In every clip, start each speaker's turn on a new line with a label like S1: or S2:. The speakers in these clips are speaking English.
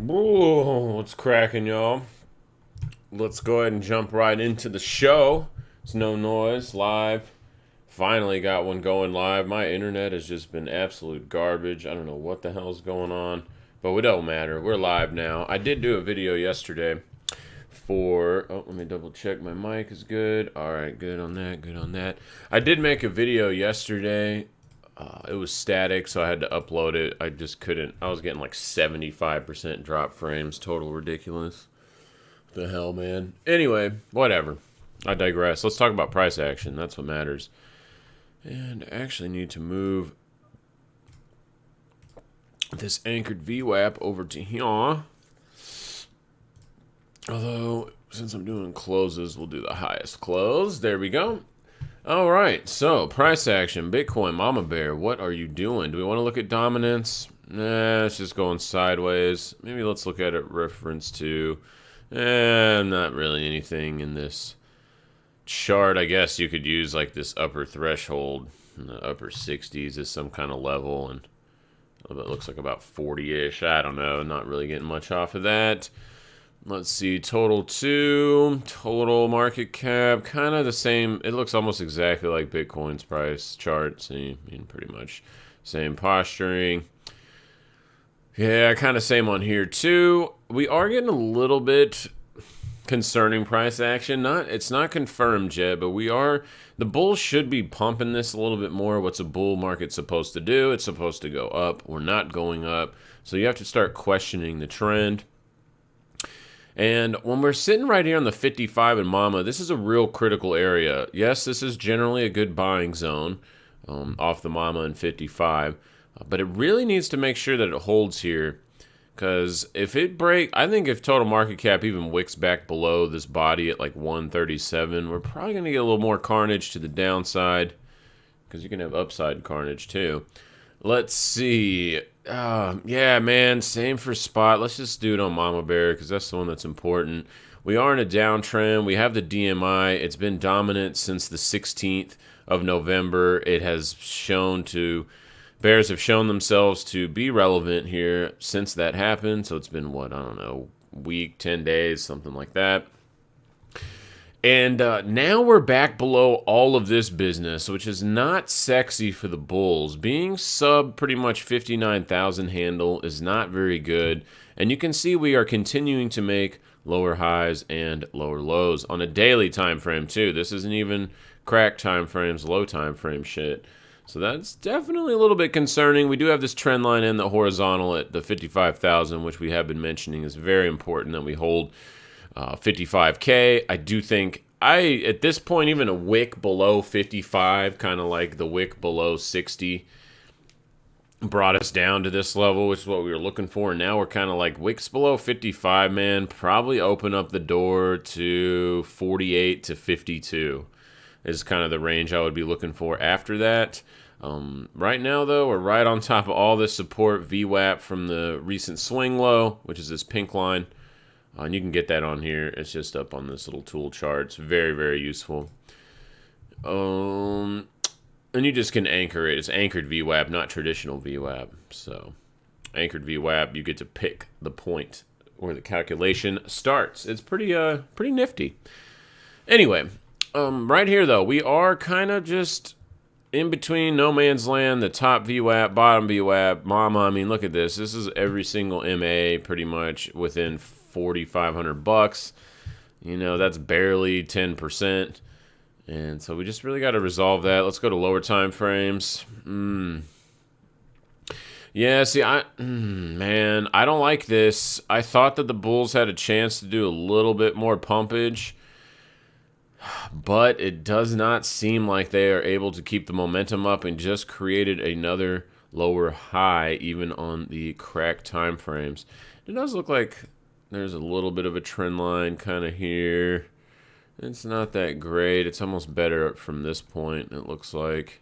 S1: Whoa, what's cracking, y'all? Let's go ahead and jump right into the show. It's No Noise live. Finally got one going live. My internet has just been absolute garbage. I don't know what the hell's going on, but it don't matter. We're live now. I did do a video yesterday let me double check my mic is good. All right, good on that. I did make a video yesterday. It was static, so I had to upload it. I just couldn't. I was getting like 75% drop frames. Total ridiculous. What the hell, man? Anyway, whatever. I digress. Let's talk about price action. That's what matters. And I actually need to move this anchored VWAP over to here. Although, since I'm doing closes, we'll do the highest close. There we go. All right, so price action, Bitcoin, Mama Bear, what are you doing? Do we want to look at dominance? Nah, it's just going sideways. Maybe let's look at it reference to, not really anything in this chart. I guess you could use like this upper threshold in the upper 60s as some kind of level, and it looks like about 40-ish. I don't know, not really getting much off of that. Let's see, total market cap, kind of the same. It looks almost exactly like Bitcoin's price chart. See, pretty much same posturing. Yeah, kind of same on here too. We are getting a little bit concerning price action. It's not confirmed yet, but the bulls should be pumping this a little bit more. What's a bull market supposed to do? It's supposed to go up. We're not going up. So you have to start questioning the trend. And when we're sitting right here on the 55 and Mama, this is a real critical area. Yes, this is generally a good buying zone off the Mama and 55. But it really needs to make sure that it holds here. Because if it I think if total market cap even wicks back below this body at like 137, we're probably going to get a little more carnage to the downside. Because you can have upside carnage too. Let's see. Yeah, man, same for spot. Let's just do it on Mama Bear because that's the one that's important. We are in a downtrend. We have the DMI. It's been dominant since the 16th of November. It has bears have shown themselves to be relevant here since that happened. So it's been, I don't know, week, 10 days, something like that. And now we're back below all of this business, which is not sexy for the bulls. Being sub pretty much 59,000 handle is not very good. And you can see we are continuing to make lower highs and lower lows on a daily time frame too. This isn't even crack time frames, low time frame shit. So that's definitely a little bit concerning. We do have this trend line in the horizontal at the 55,000, which we have been mentioning is very important that we hold 55K. I do think at this point, even a wick below 55, kind of like the wick below 60, brought us down to this level, which is what we were looking for. And now we're kind of like wicks below 55, man. Probably open up the door to 48 to 52 is kind of the range I would be looking for after that. Right now, though, we're right on top of all this support VWAP from the recent swing low, which is this pink line. And you can get that on here. It's just up on this little tool chart. It's very, very useful. And you just can anchor it. It's anchored VWAP, not traditional VWAP. So anchored VWAP, you get to pick the point where the calculation starts. It's pretty nifty. Anyway, right here, though, we are kind of just in between no man's land, the top VWAP, bottom VWAP, Mama. I mean, look at this. This is every single MA pretty much within $4,500. That's barely 10%. And so we just really got to resolve that. Let's go to lower time frames. Yeah, see, man, I don't like this. I thought that the bulls had a chance to do a little bit more pumpage, but it does not seem like they are able to keep the momentum up and just created another lower high even on the cracked time frames. It does look like there's a little bit of a trend line kind of here. It's not that great. It's almost better from this point, it looks like.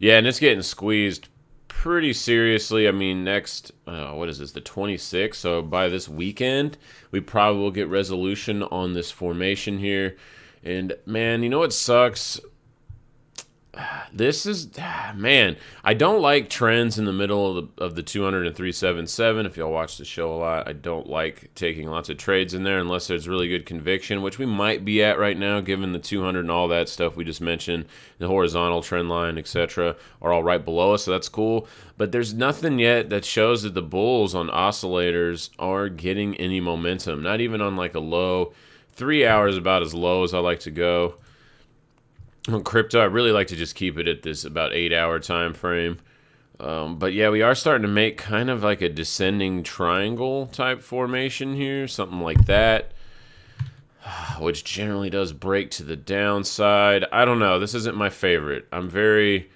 S1: Yeah, and it's getting squeezed pretty seriously. I mean, next, what is this, the 26th? So by this weekend, we probably will get resolution on this formation here. And, man, you know what sucks? This is, man, I don't like trends in the middle of the 200 and 377. If y'all watch the show a lot, I don't like taking lots of trades in there unless there's really good conviction, which we might be at right now given the 200 and all that stuff we just mentioned. The horizontal trend line, etc., are all right below us, so that's cool. But there's nothing yet that shows that the bulls on oscillators are getting any momentum, not even on like a low. 3 hours about as low as I like to go. On crypto, I really like to just keep it at this about 8-hour time frame. But yeah, we are starting to make kind of like a descending triangle type formation here, something like that, which generally does break to the downside. I don't know. This isn't my favorite. I'm very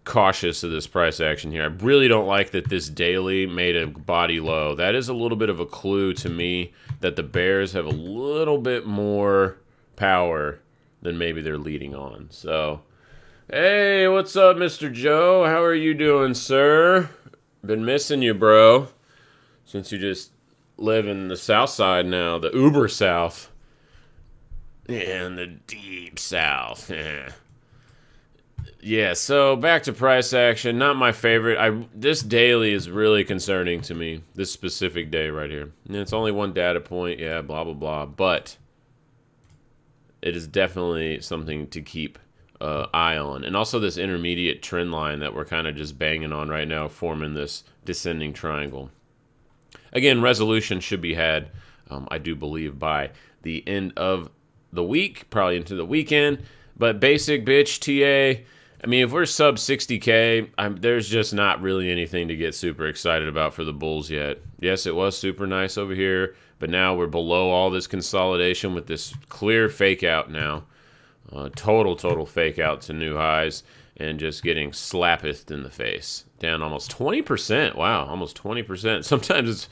S1: cautious of this price action here. I really don't like that this daily made a body low. That is a little bit of a clue to me that the bears have a little bit more power than maybe they're leading on. So, hey, what's up, Mr. Joe? How are you doing, sir? Been missing you, bro. Since you just live in the south side now, the uber south. And the deep south. Yeah, so back to price action. Not my favorite. This daily is really concerning to me. This specific day right here. And it's only one data point. Yeah, blah, blah, blah. But it is definitely something to keep eye on. And also this intermediate trend line that we're kind of just banging on right now, forming this descending triangle. Again, resolution should be had, I do believe, by the end of the week, probably into the weekend. But basic bitch, TA, I mean, if we're sub 60K, there's just not really anything to get super excited about for the bulls yet. Yes, it was super nice over here, but now we're below all this consolidation with this clear fake out now. Total fake out to new highs and just getting slapped in the face. Down almost 20%. Wow, almost 20%. Sometimes it's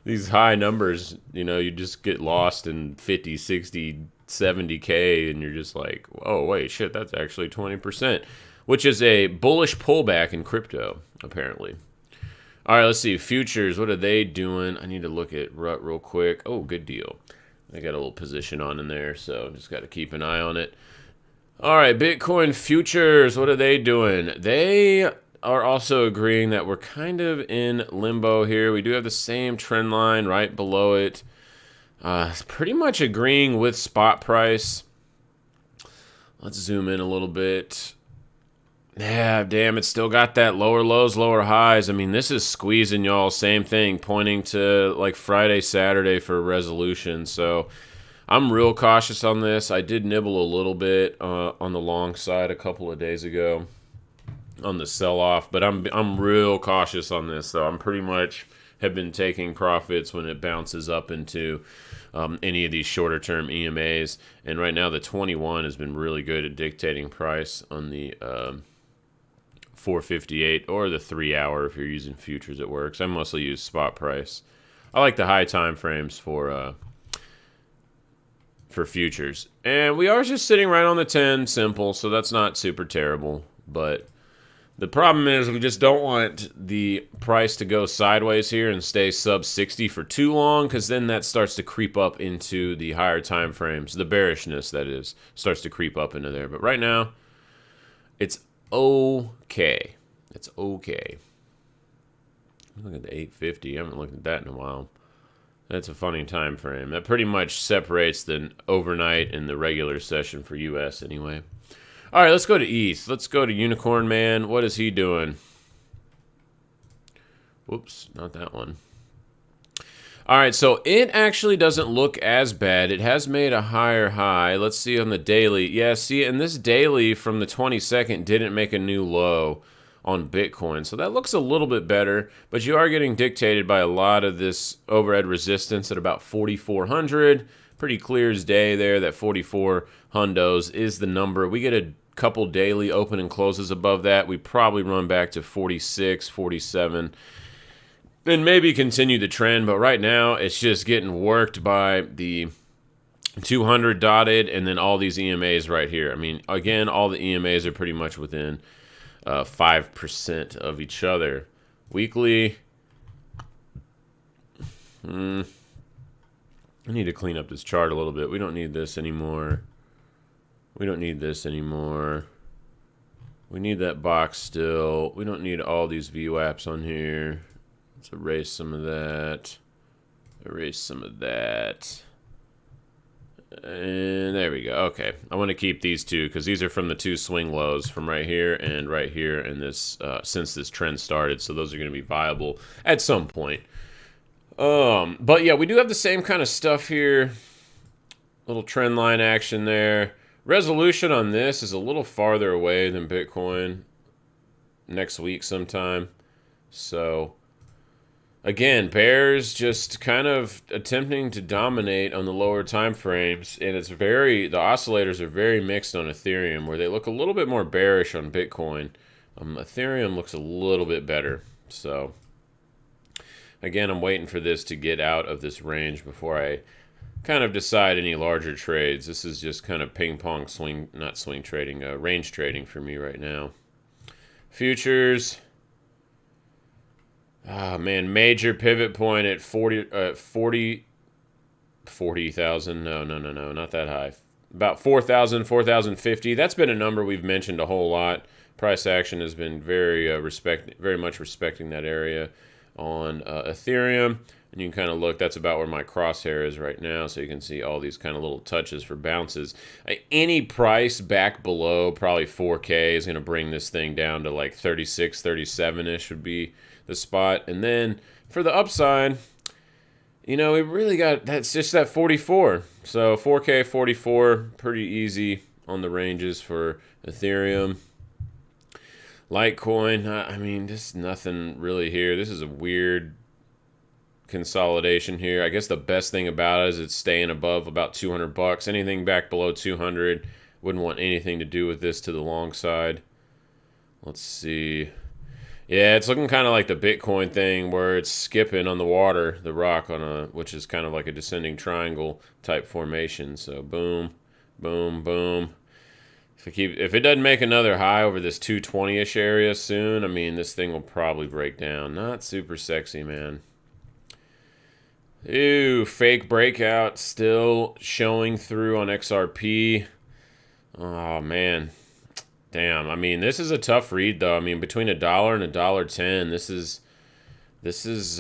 S1: these high numbers, you just get lost in 50, 60, 70K and you're just like, oh, wait, shit, that's actually 20%, which is a bullish pullback in crypto, apparently. All right, let's see. Futures, what are they doing? I need to look at RUT real quick. Oh, good deal. I got a little position on in there, so just got to keep an eye on it. All right, Bitcoin futures, what are they doing? They are also agreeing that we're kind of in limbo here. We do have the same trend line right below it. Pretty much agreeing with spot price. Let's zoom in a little bit. Yeah, damn, it's still got that lower lows, lower highs. I mean, this is squeezing y'all. Same thing, pointing to like Friday, Saturday for resolution. So I'm real cautious on this. I did nibble a little bit on the long side a couple of days ago on the sell-off, but I'm real cautious on this. So I'm pretty much have been taking profits when it bounces up into any of these shorter-term EMAs. And right now, the 21 has been really good at dictating price on the 458 or the 3 hour if you're using futures. It works. I mostly use spot price. I like the high time frames for futures. And we are just sitting right on the 10 simple, so that's not super terrible. But the problem is we just don't want the price to go sideways here and stay sub 60 for too long, because then that starts to creep up into the higher time frames. The bearishness, that is, starts to creep up into there. But right now, it's okay. It's okay. Look at the 850. I haven't looked at that in a while. That's a funny time frame. That pretty much separates the overnight and the regular session for US anyway. All right, let's go to ETH. Let's go to Unicorn Man. What is he doing? Whoops, not that one. All right, so it actually doesn't look as bad. It has made a higher high. Let's see on the daily. Yeah, see, and this daily from the 22nd didn't make a new low on Bitcoin. So that looks a little bit better, but you are getting dictated by a lot of this overhead resistance at about 4,400. Pretty clear as day there that 44 hundos is the number. We get a couple daily open and closes above that. We probably run back to 46, 47, and maybe continue the trend. But right now, it's just getting worked by the 200 dotted and then all these EMAs right here. I mean, again, all the EMAs are pretty much within 5% of each other. Weekly, I need to clean up this chart a little bit. We don't need this anymore. We don't need this anymore. We need that box still. We don't need all these VWAPs on here. Let's erase some of that. Erase some of that. And there we go. Okay, I want to keep these two because these are from the two swing lows from right here in this since this trend started. So those are going to be viable at some point. But yeah, we do have the same kind of stuff here. Little trend line action there. Resolution on this is a little farther away than Bitcoin. Next week sometime. So again, bears just kind of attempting to dominate on the lower time frames, and the oscillators are very mixed on Ethereum, where they look a little bit more bearish on Bitcoin. Ethereum looks a little bit better. So again, I'm waiting for this to get out of this range before I kind of decide any larger trades. This is just kind of ping pong range trading for me right now. Futures. Oh man, major pivot point at 40,000. No, not that high. About 4,000, 4,050. That's been a number we've mentioned a whole lot. Price action has been very much respecting that area on Ethereum. And you can kind of look, that's about where my crosshair is right now. So you can see all these kind of little touches for bounces. Any price back below probably 4K is going to bring this thing down to like 36, 37-ish would be the spot. And then for the upside, we really got, that's just that 44. So 4K, 44, pretty easy on the ranges for Ethereum. Litecoin, I mean, just nothing really here. This is a weird consolidation here. I guess the best thing about it is it's staying above about $200. Anything back below 200, wouldn't want anything to do with this to the long side. Let's see. Yeah, it's looking kind of like the Bitcoin thing where it's skipping on the water, the rock which is kind of like a descending triangle type formation. So boom, boom, boom. If it doesn't make another high over this 220-ish area soon, I mean, this thing will probably break down. Not super sexy, man. Ooh, fake breakout still showing through on XRP. Oh, man. Damn, I mean, this is a tough read, though. I mean, between $1 and $1.10, this is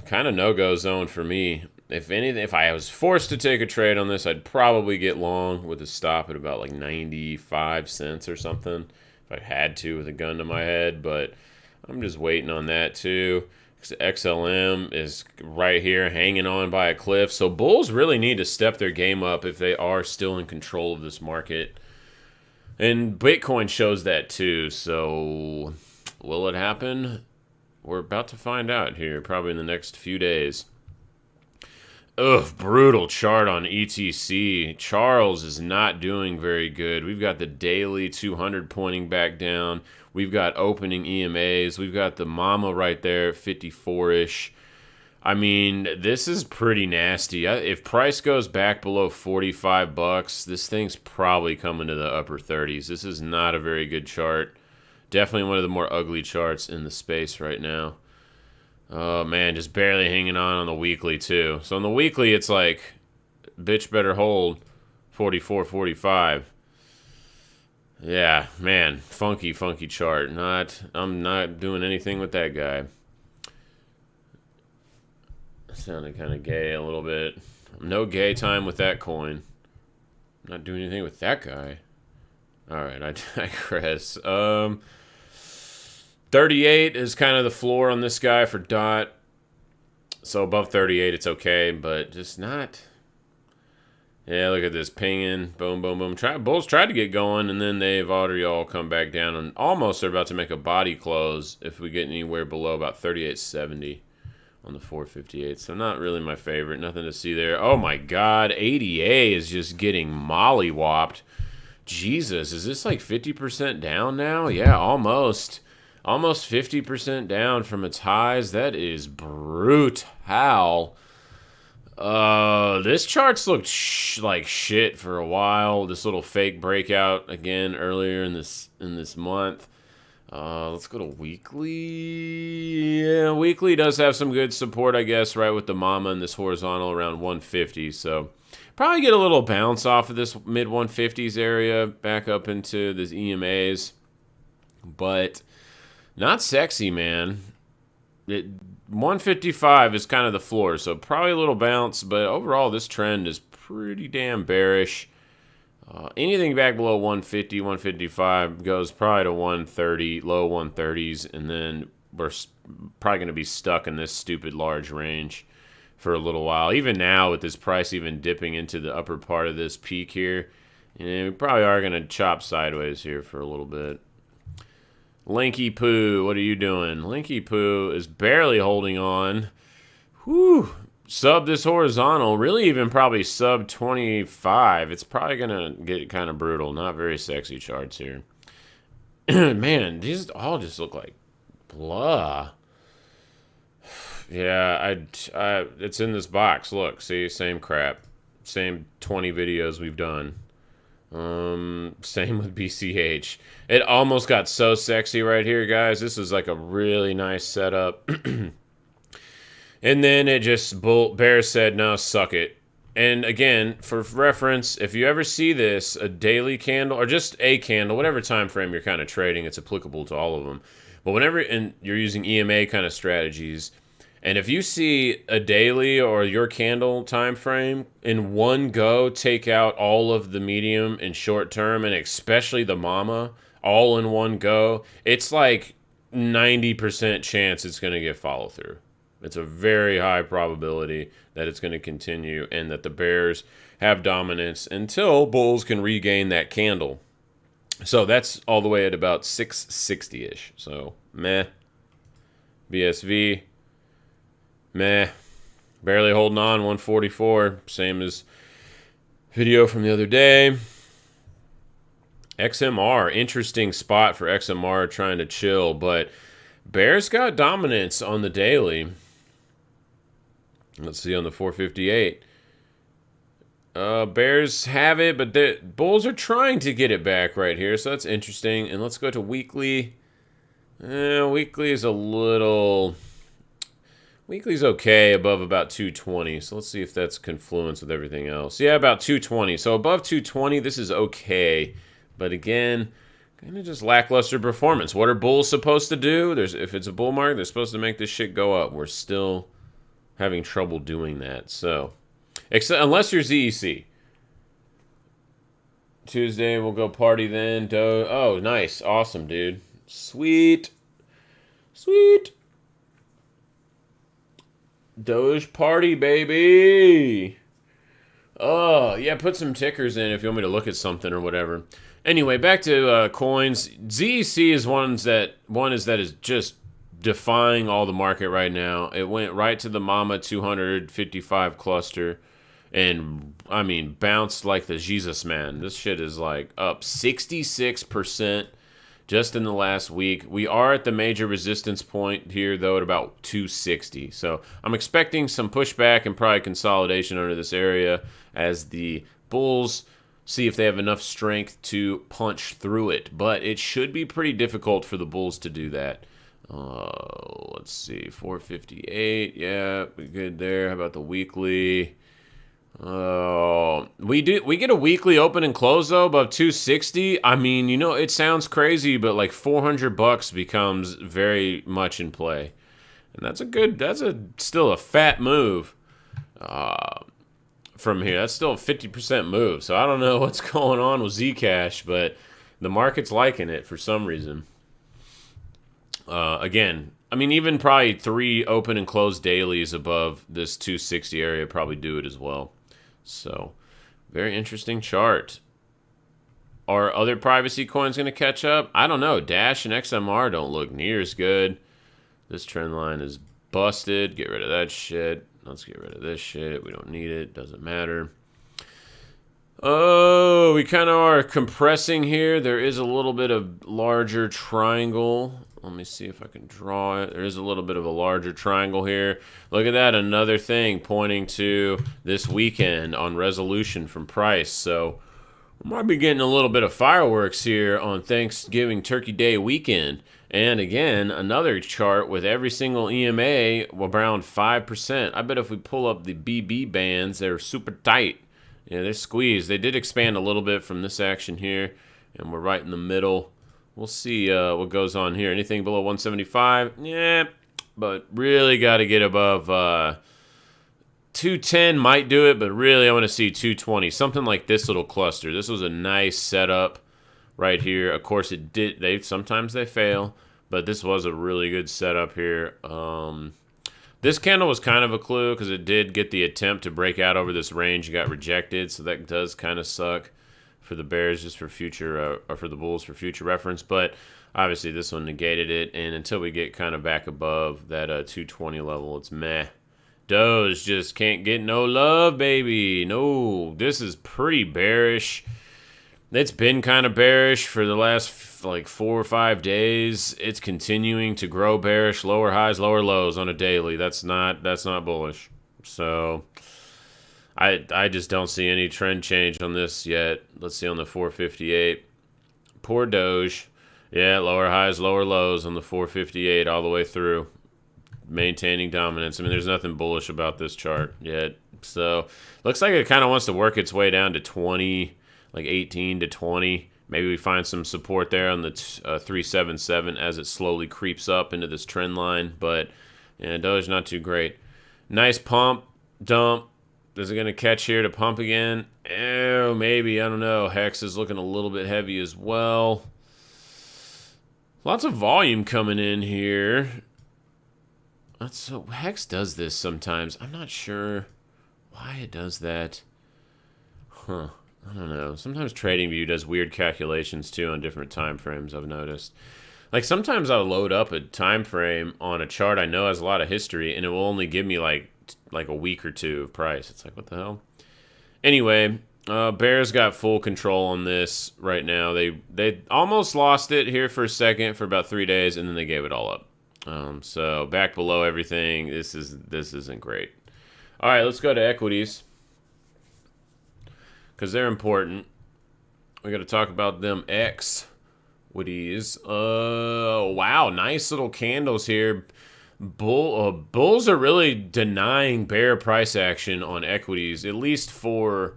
S1: kind of no-go zone for me. If anything, if I was forced to take a trade on this, I'd probably get long with a stop at about like 95 cents or something. If I had to with a gun to my head, but I'm just waiting on that too. XLM is right here hanging on by a cliff. So bulls really need to step their game up if they are still in control of this market. And Bitcoin shows that too. So will it happen? We're about to find out here probably in the next few days. Ugh, brutal chart on ETC. Charles is not doing very good. We've got the daily 200 pointing back down. We've got opening EMAs. We've got the mama right there at 54-ish. I mean, this is pretty nasty. If price goes back below $45, this thing's probably coming to the upper 30s. This is not a very good chart. Definitely one of the more ugly charts in the space right now. Oh, man, just barely hanging on the weekly, too. So on the weekly, it's like, bitch better hold 44, 45. Yeah, man, funky chart. I'm not doing anything with that guy. Sounded kind of gay a little bit. No gay time with that coin. Not doing anything with that guy. All right, I digress. 38 is kind of the floor on this guy for DOT. So above 38, it's okay, but just not. Yeah, look at this pinging. Boom, boom, boom. Bulls tried to get going, and then they've already all come back down. And almost are about to make a body close if we get anywhere below about 38.70 on the 458. So not really my favorite. Nothing to see there. Oh, my God. ADA is just getting mollywopped. Jesus, is this like 50% down now? Yeah, almost. Almost 50% down from its highs. That is brutal. This chart's looked like shit for a while. This little fake breakout again earlier in this month. Let's go to weekly. Yeah, weekly does have some good support, I guess, right with the mama and this horizontal around 150. So probably get a little bounce off of this mid 150s area back up into these EMAs. but not sexy, man. 155 is kind of the floor, so probably a little bounce, but overall this trend is pretty damn bearish. Anything back below 150, 155 goes probably to 130, low 130s, and then we're probably going to be stuck in this stupid large range for a little while. Even now, with this price even dipping into the upper part of this peak here, we probably are going to chop sideways here for a little bit. Linky Poo, what are you doing? Linky Poo is barely holding on. Whew. Sub this horizontal, really even probably sub 25. It's probably going to get kind of brutal. Not very sexy charts here. Man, these all just look like blah. Yeah, it's in this box. Look, see, same crap. Same 20 videos we've done. Same with BCH. It almost got so sexy right here, guys. This is like a really nice setup. And then it just, Bear said, no, suck it. And again, for reference, if you ever see this, a daily candle, or just a candle, whatever time frame you're kind of trading, it's applicable to all of them. But whenever you're using EMA kind of strategies, and if you see a daily or your candle time frame in one go take out all of the medium and short term, and especially the mama, all in one go, it's like 90% chance it's going to get follow through. It's a very high probability that it's going to continue and that the bears have dominance until bulls can regain that candle. So that's all the way at about 660-ish. So, meh. BSV, meh. Barely holding on, 144. Same as video from the other day. XMR, interesting spot for XMR trying to chill, but bears got dominance on the daily. Let's see on the 458. Bears have it, but the bulls are trying to get it back right here, so that's interesting. And let's go to weekly. Weekly is a little... Weekly's okay, above about 220. So let's see if that's confluence with everything else. Yeah, about 220. So above 220, this is okay. But again, kind of just lackluster performance. What are bulls supposed to do? If it's a bull market, they're supposed to make this shit go up. We're still having trouble doing that. So, unless you're ZEC. Tuesday, we'll go party then. Oh, nice. Awesome, dude. Sweet. Sweet. Doge party, baby. Oh, yeah, put some tickers in if you want me to look at something or whatever. Anyway, back to coins. ZEC is one that is just defying all the market right now. It went right to the Mama 255 cluster and, I mean, bounced like the Jesus man. This shit is like up 66% just in the last week. We are at the major resistance point here, though, at about 260. So I'm expecting some pushback and probably consolidation under this area as the bulls see if they have enough strength to punch through it. But it should be pretty difficult for the bulls to do that. Let's see, 458. Yeah, we good there. How about the weekly? We get a weekly open and close though above 260. I mean, you know, it sounds crazy, but like $400 becomes very much in play, and that's still a fat move. From here, that's still a 50% move. So I don't know what's going on with Zcash, but the market's liking it for some reason. Again, I mean, even probably 3 open and closed dailies above this 260 area probably do it as well. So, very interesting chart. Are other privacy coins going to catch up? I don't know. Dash and XMR don't look near as good. This trend line is busted. Get rid of that shit. Let's get rid of this shit. We don't need it. Doesn't matter. Oh, we kind of are compressing here. There is a little bit of larger triangle. Let me see if I can draw it. There is a little bit of a larger triangle here. Look at that. Another thing pointing to this weekend on resolution from price. So we might be getting a little bit of fireworks here on Thanksgiving Turkey Day weekend. And again, another chart with every single EMA around 5%. I bet if we pull up the BB bands, they're super tight. Yeah, they're squeezed. They did expand a little bit from this action here, and we're right in the middle We'll see what goes on here. Anything below 175? Yeah, but really got to get above 210 might do it, but really I want to see 220. Something like this little cluster. This was a nice setup right here. Of course, it did. Sometimes they fail, but this was a really good setup here. This candle was kind of a clue because it did get the attempt to break out over this range and got rejected, so that does kind of suck for the bears, just for future, or for the bulls for future reference. But obviously this one negated it, and until we get kind of back above that 220 level, it's meh. Doge just can't get no love, baby. No, this is pretty bearish. It's been kind of bearish for the last like 4 or 5 days. It's continuing to grow bearish, lower highs, lower lows on a daily. That's not bullish. So I just don't see any trend change on this yet. Let's see on the 458. Poor Doge. Yeah, lower highs, lower lows on the 458 all the way through. Maintaining dominance. I mean, there's nothing bullish about this chart yet. So looks like it kind of wants to work its way down to 20, like 18 to 20. Maybe we find some support there on the 377 as it slowly creeps up into this trend line. But yeah, Doge not too great. Nice pump, dump. Is it going to catch here to pump again? Oh, maybe. I don't know. Hex is looking a little bit heavy as well. Lots of volume coming in here. So Hex does this sometimes. I'm not sure why it does that. I don't know. Sometimes TradingView does weird calculations too on different time frames, I've noticed. Like sometimes I'll load up a time frame on a chart I know has a lot of history, and it will only give me like a week or two of price. It's like, what the hell? Anyway, Bears got full control on this right now. They almost lost it here for a second for about 3 days, and then they gave it all up. So back below everything. This isn't great. All right, let's go to equities because they're important. We got to talk about them equities. Wow, nice little candles here. Bulls are really denying bear price action on equities, at least for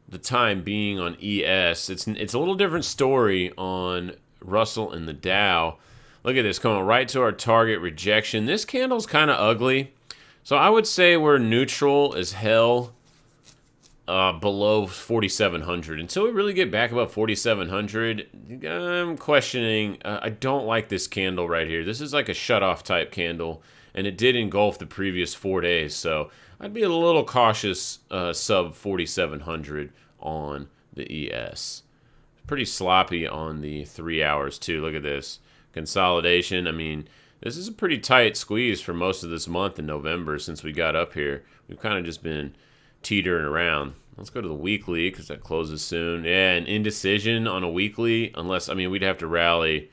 S1: the time being on ES. It's a little different story on Russell and the Dow. Look at this, coming right to our target rejection. This candle's kind of ugly. So I would say we're neutral as hell below 4,700. Until we really get back above 4,700, I'm questioning. I don't like this candle right here. This is like a shut-off type candle, and it did engulf the previous 4 days. So I'd be a little cautious sub 4,700 on the ES. Pretty sloppy on the 3 hours, too. Look at this. Consolidation. I mean, this is a pretty tight squeeze for most of this month in November since we got up here. We've kind of just been teetering around. Let's go to the weekly because that closes soon. Yeah, an indecision on a weekly, unless, I mean, we'd have to rally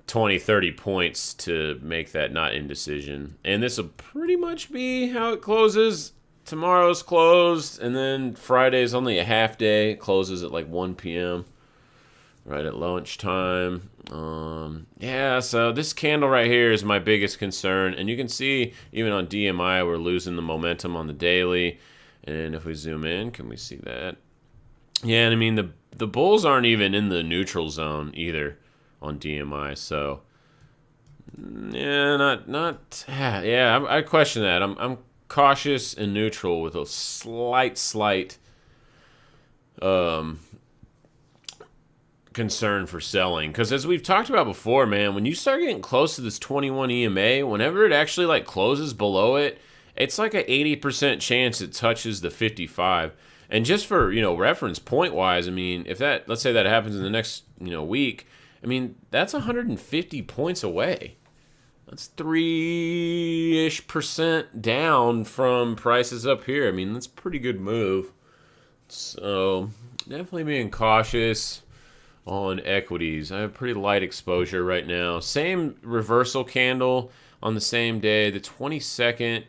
S1: 20, 30 points to make that not indecision. And this will pretty much be how it closes. Tomorrow's closed, and then Friday's only a half day. It closes at like 1 p.m. right at lunchtime. Yeah, so this candle right here is my biggest concern. And you can see, even on DMI, we're losing the momentum on the daily. And if we zoom in, can we see that? Yeah, and I mean, the bulls aren't even in the neutral zone either on DMI. So, yeah, yeah, I question that. I'm cautious and neutral with a slight concern for selling, because as we've talked about before, man, when you start getting close to this 21 EMA, whenever it actually like closes below it, it's like a 80% chance it touches the 55. And just for, reference point wise, I mean, if that, let's say that happens in the next, week, I mean, that's 150 points away. That's 3-ish% down from prices up here. I mean, that's a pretty good move. So definitely being cautious on equities. I have pretty light exposure right now. Same reversal candle on the same day, the 22nd.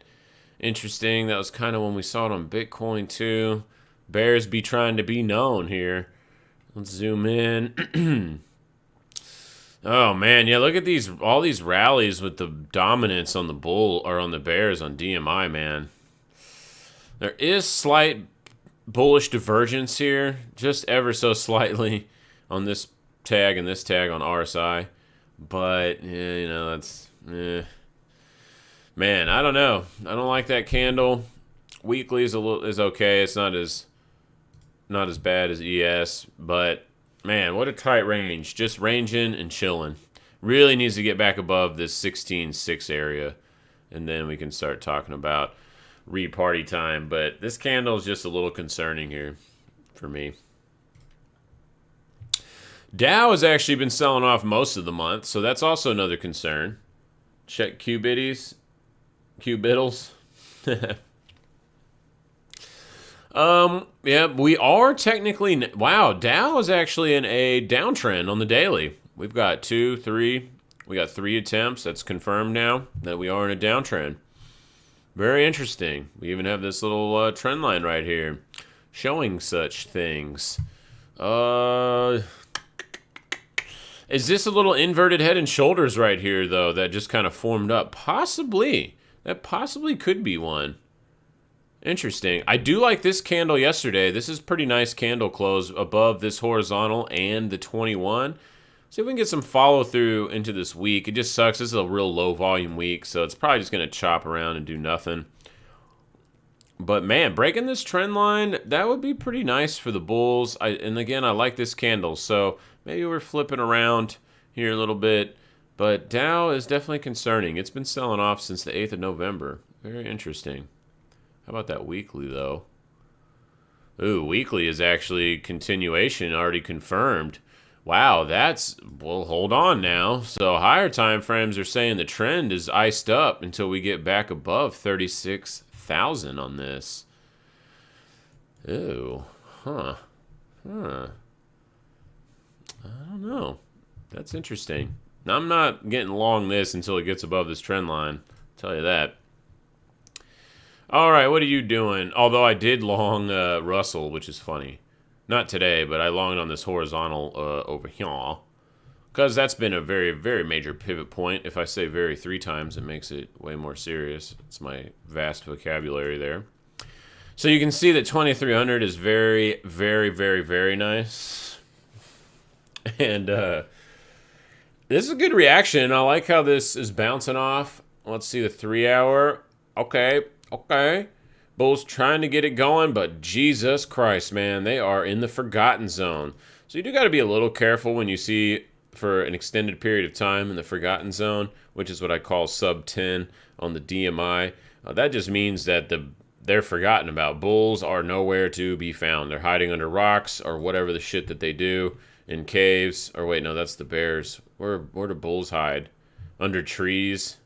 S1: Interesting. That was kind of when we saw it on Bitcoin too. Bears be trying to be known here. Let's zoom in. Oh man, yeah, look at all these rallies with the dominance on the bull or on the bears on DMI, man. There is slight bullish divergence here, just ever so slightly on this tag and this tag on RSI. But, yeah, you know, that's... Man, I don't know. I don't like that candle. Weekly is okay. It's not as bad as ES, but man, what a tight range. Just ranging and chilling. Really needs to get back above this 16.6 area, and then we can start talking about re-party time. But this candle is just a little concerning here for me. Dow has actually been selling off most of the month, so that's also another concern. Check Q-Biddies. Q-Biddles. Yeah, we are technically... Wow, Dow is actually in a downtrend on the daily. We've got 2, 3... We got 3 attempts. That's confirmed now that we are in a downtrend. Very interesting. We even have this little trend line right here showing such things. Is this a little inverted head and shoulders right here, though, that just kind of formed up? Possibly. That possibly could be one. Interesting. I do like this candle yesterday. This is pretty nice candle close above this horizontal and the 21. See if we can get some follow through into this week. It just sucks. This is a real low volume week, so it's probably just going to chop around and do nothing. But man, breaking this trend line, that would be pretty nice for the bulls. And again, I like this candle, so maybe we're flipping around here a little bit. But Dow is definitely concerning. It's been selling off since the 8th of November. Very interesting. How about that weekly, though? Ooh, weekly is actually continuation already confirmed. Wow, that's... Well, hold on now. So higher time frames are saying the trend is iced up until we get back above 36,000 on this. Ooh, huh. I don't know. That's interesting. I'm not getting long this until it gets above this trend line. I'll tell you that. All right, what are you doing? Although I did long Russell, which is funny. Not today, but I longed on this horizontal over here. Because that's been a very, very major pivot point. If I say very 3 times, it makes it way more serious. It's my vast vocabulary there. So you can see that 2300 is very, very, very, very nice. And this is a good reaction. I like how this is bouncing off. Let's see the 3 hour. Okay. Bulls trying to get it going, but Jesus Christ, man, they are in the forgotten zone. So you do got to be a little careful when you see for an extended period of time in the forgotten zone, which is what I call sub 10 on the DMI. That just means that they're forgotten about. Bulls are nowhere to be found. They're hiding under rocks or whatever the shit that they do in caves. Or wait, no, that's the bears. Where do bulls hide? Under trees.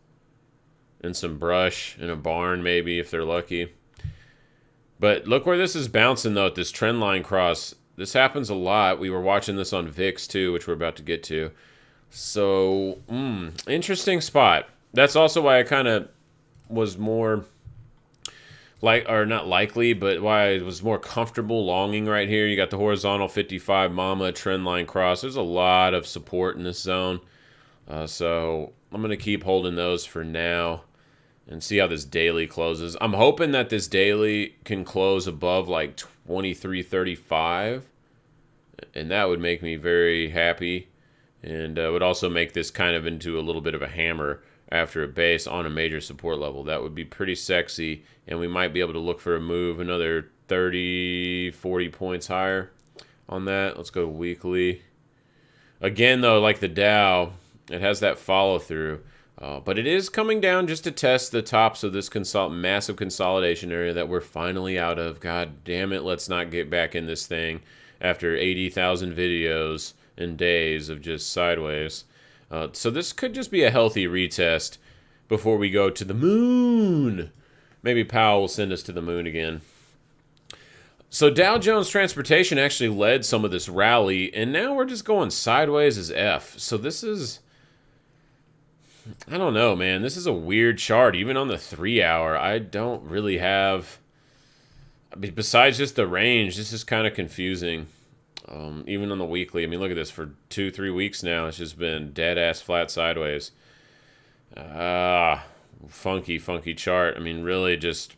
S1: In some brush, in a barn maybe if they're lucky. But look where this is bouncing though at this trend line cross. This happens a lot. We were watching this on VIX too, which we're about to get to. So, interesting spot. That's also why I kind of was more not likely, but why I was more comfortable longing right here. You got the horizontal 55 mama trend line cross. There's a lot of support in this zone. So I'm going to keep holding those for now. And see how this daily closes. I'm hoping that this daily can close above like 23.35. And that would make me very happy. And would also make this kind of into a little bit of a hammer after a base on a major support level. That would be pretty sexy. And we might be able to look for a move another 30, 40 points higher on that. Let's go weekly. Again, though, like the Dow, it has that follow through. But it is coming down just to test the tops of this massive consolidation area that we're finally out of. God damn it, let's not get back in this thing after 80,000 videos and days of just sideways. So this could just be a healthy retest before we go to the moon. Maybe Powell will send us to the moon again. So Dow Jones Transportation actually led some of this rally, and now we're just going sideways as F. So this is... I don't know, man. This is a weird chart. Even on the 3 hour, I don't really have... Besides just the range, this is kind of confusing. Even on the weekly. I mean, look at this. For 2-3 weeks now, it's just been dead-ass flat sideways. Funky chart. I mean, really just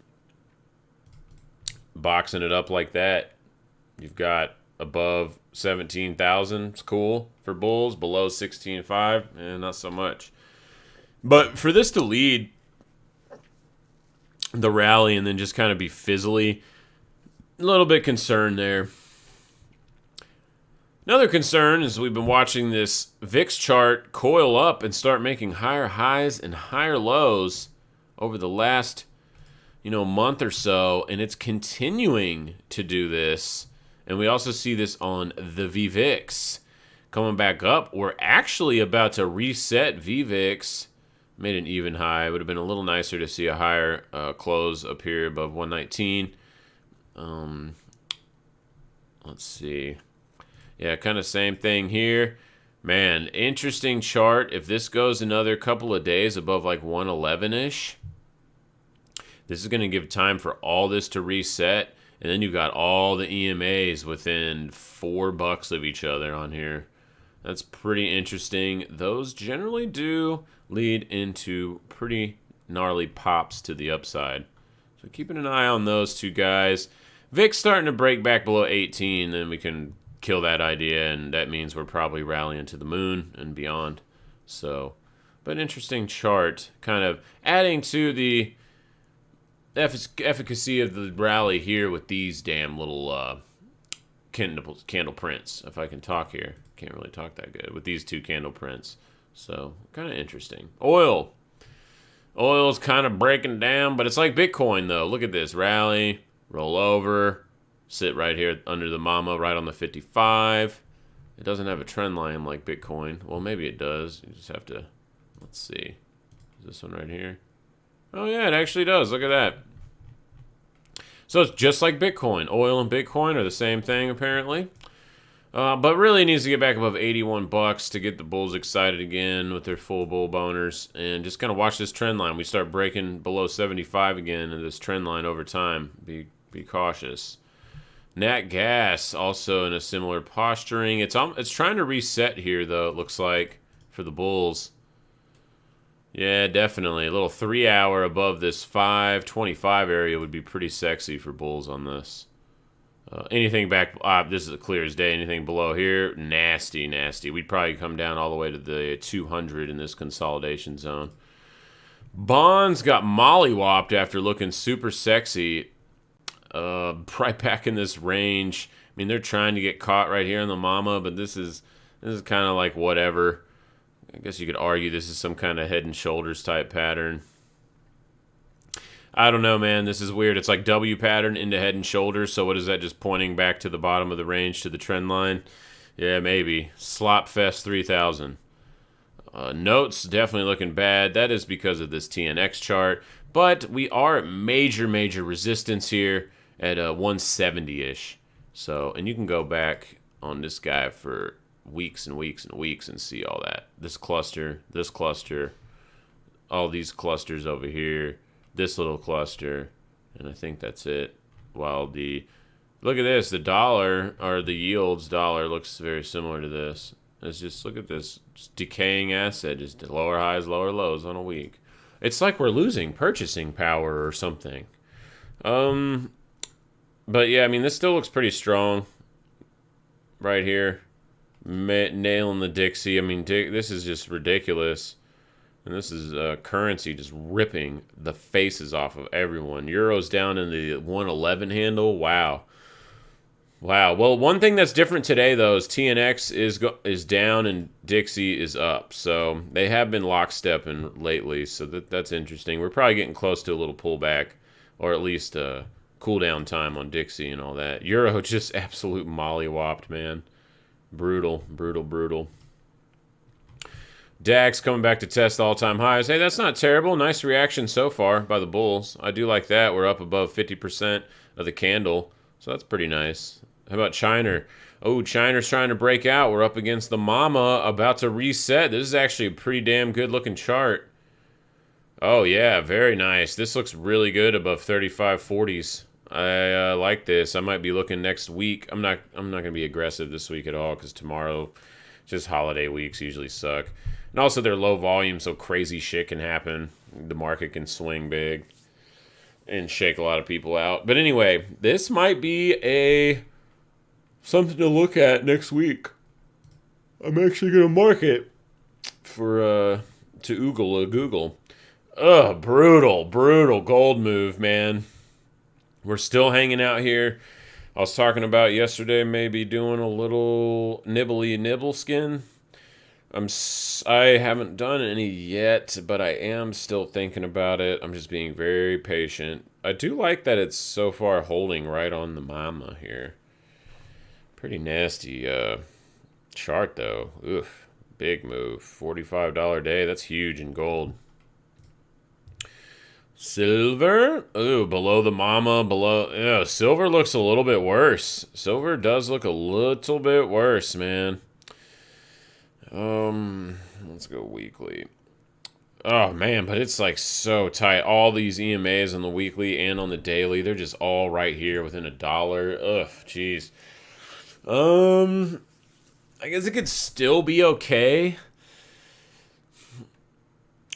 S1: boxing it up like that. You've got above 17,000 is cool for bulls. Below 16.5, not so much. But for this to lead the rally and then just kind of be fizzly, a little bit concerned there. Another concern is we've been watching this VIX chart coil up and start making higher highs and higher lows over the last, month or so, and it's continuing to do this. And we also see this on the VVIX coming back up. We're actually about to reset VVIX. Made an even high. It would have been a little nicer to see a higher close up here above 119. Let's see. Yeah, kind of same thing here. Man, interesting chart. If this goes another couple of days above like 111-ish, this is going to give time for all this to reset. And then you've got all the EMAs within $4 of each other on here. That's pretty interesting. Those generally do lead into pretty gnarly pops to the upside. So keeping an eye on those two guys. VIX starting to break back below 18, then we can kill that idea, and that means we're probably rallying to the moon and beyond. So, but interesting chart, kind of adding to the efficacy of the rally here with these damn little candle prints. If I can talk here, can't really talk that good with these two candle prints. So kind of interesting. Oil's kind of breaking down, but it's like Bitcoin though. Look at this rally, roll over, sit right here under the mama, right on the 55. It doesn't have a trend line like Bitcoin. Well, maybe it does. You just have to, let's see. Is this one right here? Oh yeah, it actually does. Look at that. So it's just like Bitcoin. Oil and Bitcoin are the same thing apparently. But really needs to get back above $81 to get the bulls excited again with their full bull boners. And just kind of watch this trend line. We start breaking below 75 again in this trend line over time. Be cautious. Nat gas also in a similar posturing. It's trying to reset here though, it looks like, for the bulls. Yeah, definitely. A little 3 hour above this 525 area would be pretty sexy for bulls on this. Anything back, this is clear as day. Anything below here, nasty, nasty. We'd probably come down all the way to the 200 in this consolidation zone. Bonds got mollywopped after looking super sexy. Right back in this range. I mean, they're trying to get caught right here on the mama, but this is kind of like whatever. I guess you could argue this is some kind of head and shoulders type pattern. I don't know, man. This is weird. It's like W pattern into head and shoulders. So what is that, just pointing back to the bottom of the range to the trend line? Yeah, maybe. Slopfest 3000. Notes definitely looking bad. That is because of this TNX chart. But we are at major resistance here at 170-ish. So, and you can go back on this guy for weeks and weeks and weeks and see all that. This cluster, all these clusters over here. This little cluster, and I think that's it. While look at this, the dollar, or the yields dollar, looks very similar to this. It's just, look at this, just decaying asset, just lower highs, lower lows on a week. It's like we're losing purchasing power or something. But yeah, I mean, this still looks pretty strong right here. Nailing the Dixie. I mean, this is just ridiculous. And this is currency just ripping the faces off of everyone. Euro's down in the 111 handle. Wow. Well, one thing that's different today, though, is TNX is down and Dixie is up. So they have been lockstepping lately. So that's interesting. We're probably getting close to a little pullback, or at least a cool down time on Dixie and all that. Euro just absolute mollywopped, man. Brutal. DAX coming back to test all-time highs. Hey, that's not terrible. Nice reaction so far by the bulls. I do like that. We're up above 50% of the candle, so that's pretty nice. How about China? Oh, China's trying to break out. We're up against the mama, about to reset. This is actually a pretty damn good-looking chart. Oh, yeah, very nice. This looks really good above 35.40s. I like this. I might be looking next week. I'm not going to be aggressive this week at all because tomorrow, just holiday weeks usually suck. And also, they're low volume, so crazy shit can happen. The market can swing big and shake a lot of people out. But anyway, this might be a something to look at next week. I'm actually gonna mark it for to Google. Ugh, brutal gold move, man. We're still hanging out here. I was talking about yesterday maybe doing a little nibble skin. I haven't done any yet, but I am still thinking about it. I'm just being very patient. I do like that it's so far holding right on the mama here. Pretty nasty chart though. Oof, big move. $45 day. That's huge in gold. Silver. Ooh, below the mama. Below. Yeah, silver looks a little bit worse. Silver does look a little bit worse, man. Let's go weekly. Oh man, but it's like so tight. All these EMAs on the weekly and on the daily, they're just all right here within $1. Ugh, jeez. I guess it could still be okay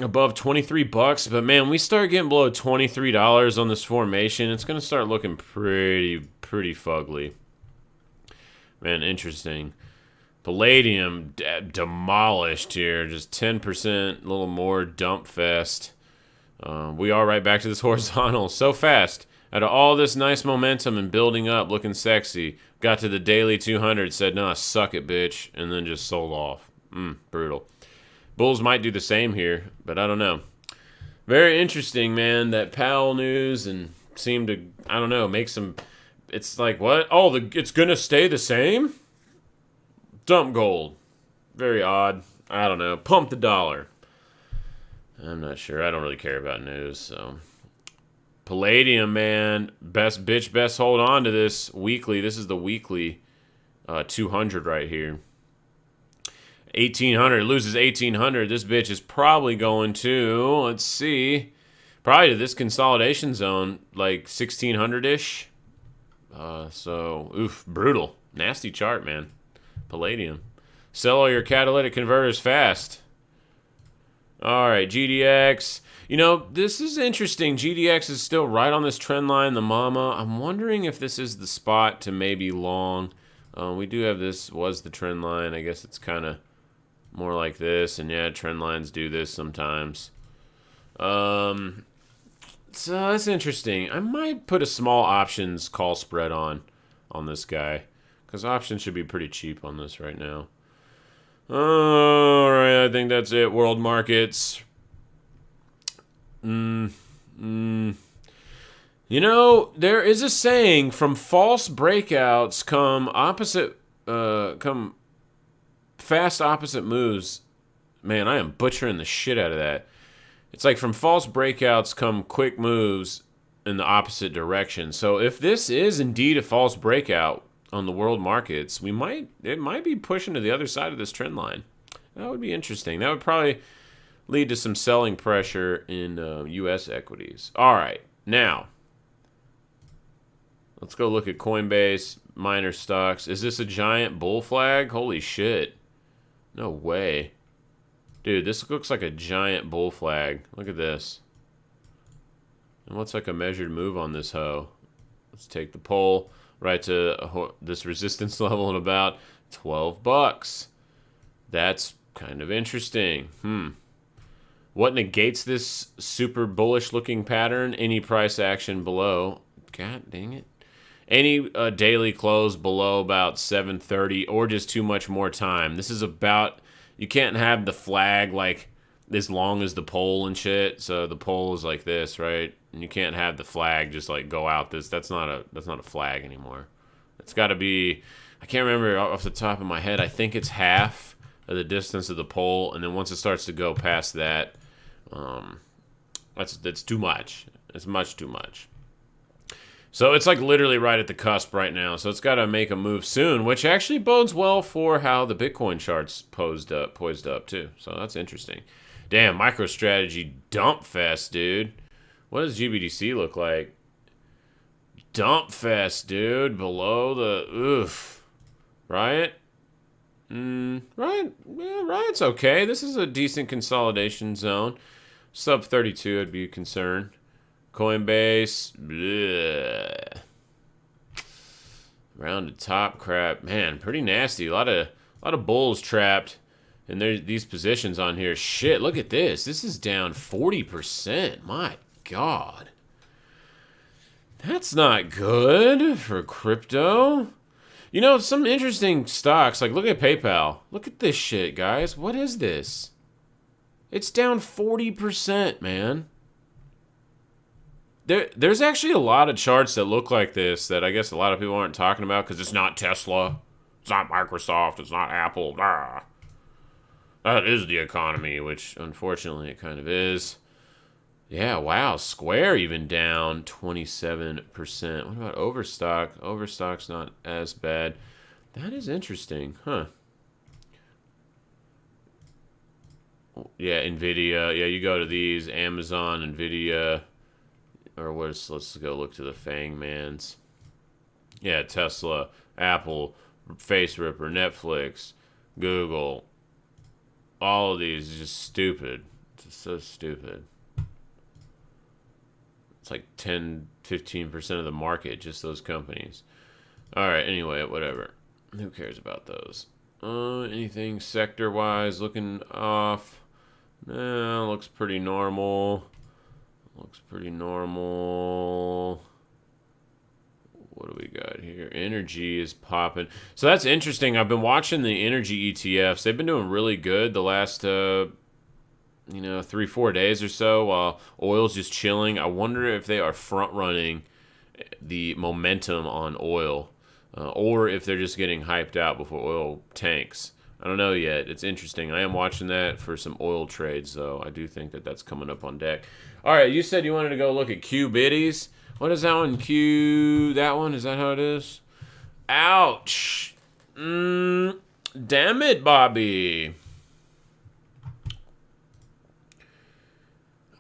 S1: above $23, but man, we start getting below $23 on this formation, it's gonna start looking pretty fugly. Man, interesting. Palladium demolished here, just 10%, a little more dump fest. We are right back to this horizontal so fast. Out of all this nice momentum and building up, looking sexy, got to the daily 200, said, nah, suck it, bitch, and then just sold off. Brutal. Bulls might do the same here, but I don't know. Very interesting, man, that Powell news and seemed to, I don't know, make some, it's like, what? Oh, it's going to stay the same? Dump gold. Very odd. I don't know. Pump the dollar. I'm not sure. I don't really care about news, so. Palladium, man. Best hold on to this weekly. This is the weekly 200 right here. 1,800. It loses 1,800. This bitch is probably going to, let's see, probably to this consolidation zone, like 1,600-ish. So, oof, brutal. Nasty chart, man. Palladium. Sell all your catalytic converters fast. All right, GDX. You know, this is interesting. GDX is still right on this trend line, the mama. I'm wondering if this is the spot to maybe long. We do have this, was the trend line. I guess it's kind of more like this. And yeah, trend lines do this sometimes. So that's interesting. I might put a small options call spread on this guy. Because options should be pretty cheap on this right now. Alright, I think that's it. World markets. You know, there is a saying, from false breakouts come fast opposite moves. Man, I am butchering the shit out of that. It's like from false breakouts come quick moves in the opposite direction. So if this is indeed a false breakout on the world markets, it might be pushing to the other side of this trend line. That would be interesting. That would probably lead to some selling pressure in U.S. equities. All right, now let's go look at Coinbase minor stocks. Is this a giant bull flag? Holy shit! No way, dude. This looks like a giant bull flag. Look at this. And what's like a measured move on this hoe? Let's take the poll. Right to this resistance level at about $12. That's kind of interesting. What negates this super bullish looking pattern? Any price action below. God dang it. Any daily close below about 730 or just too much more time. This is about, you can't have the flag like as long as the pole and shit. So the pole is like this, right? And you can't have the flag just like go out this. That's not a flag anymore. It's got to be, I can't remember off the top of my head. I think it's half of the distance of the pole, and then once it starts to go past that, that's too much. It's much too much. So it's like literally right at the cusp right now. So it's got to make a move soon, which actually bodes well for how the Bitcoin chart's poised up too. So that's interesting. Damn, MicroStrategy dump fest, dude. What does GBDC look like? Dump fest, dude. Below the oof. Riot? Riot? Yeah, Riot's okay. This is a decent consolidation zone. Sub 32 would be a concern. Coinbase. Bleh. Rounded top crap. Man, pretty nasty. A lot of bulls trapped. And there's these positions on here. Shit, look at this. This is down 40%. My God. That's not good for crypto. You know, some interesting stocks. Like, look at PayPal. Look at this shit, guys. What is this? It's down 40%, man. There's actually a lot of charts that look like this that I guess a lot of people aren't talking about because it's not Tesla. It's not Microsoft. It's not Apple. Blah. That is the economy, which unfortunately it kind of is. Yeah, wow. Square even down 27%. What about Overstock? Overstock's not as bad. That is interesting, huh? Yeah, Nvidia. Yeah, you go to these. Amazon, Nvidia. Or let's go look to the Fang Mans. Yeah, Tesla, Apple, Face Ripper, Netflix, Google. All of these is just stupid. It's just so stupid. It's like 10, 15% of the market, just those companies. Alright, anyway, whatever. Who cares about those? Anything sector-wise looking off? Nah, looks pretty normal. Looks pretty normal. What do we got here? Energy is popping. So that's interesting. I've been watching the energy ETFs. They've been doing really good the last, 3-4 days or so while oil's just chilling. I wonder if they are front-running the momentum on oil or if they're just getting hyped out before oil tanks. I don't know yet. It's interesting. I am watching that for some oil trades, though. I do think that that's coming up on deck. All right, you said you wanted to go look at Qbitties. What is that one? That one? Is that how it is? Ouch. Damn it, Bobby.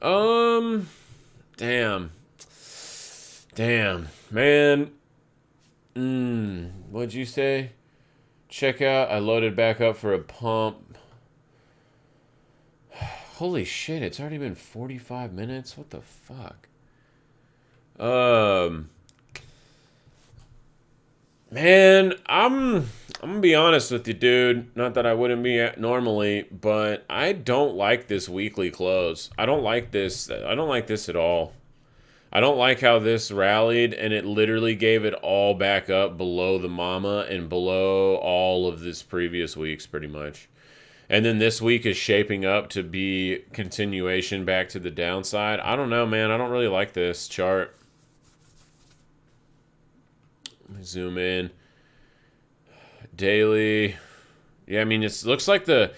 S1: Damn. Man. What'd you say? Check out. I loaded back up for a pump. Holy shit, it's already been 45 minutes? What the fuck? Man, I'm gonna be honest with you, dude. Not that I wouldn't be normally, but I don't like this weekly close. I don't like this. I don't like this at all. I don't like how this rallied, and it literally gave it all back up below the mama and below all of this previous weeks, pretty much. And then this week is shaping up to be continuation back to the downside. I don't know, man. I don't really like this chart. Let me zoom in. Daily. Yeah, I mean, it looks like the